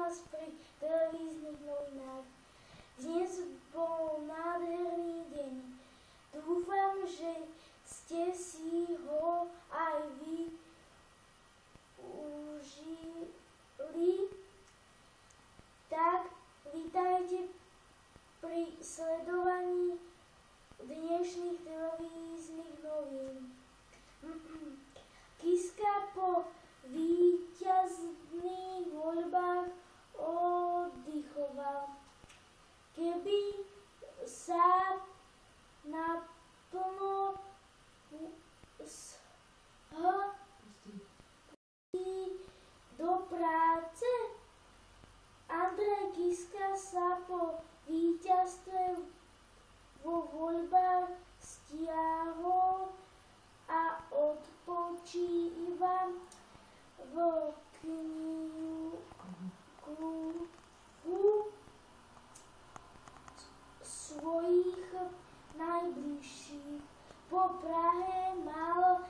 hlas pri televíznych novinách. Dnes bol nádherný deň. Dúfam, že ste si ho aj vy užili. Tak, vitajte pri sledovaní dnešných televíznych novín. Kiska po víťazných voľbách oddychoval. Keby sa naplno do práce, Andrej Kiska sa po víťazstve vo voľbách stiahol a odpočíva v kruhu svojich najbližších. Po Prahe mal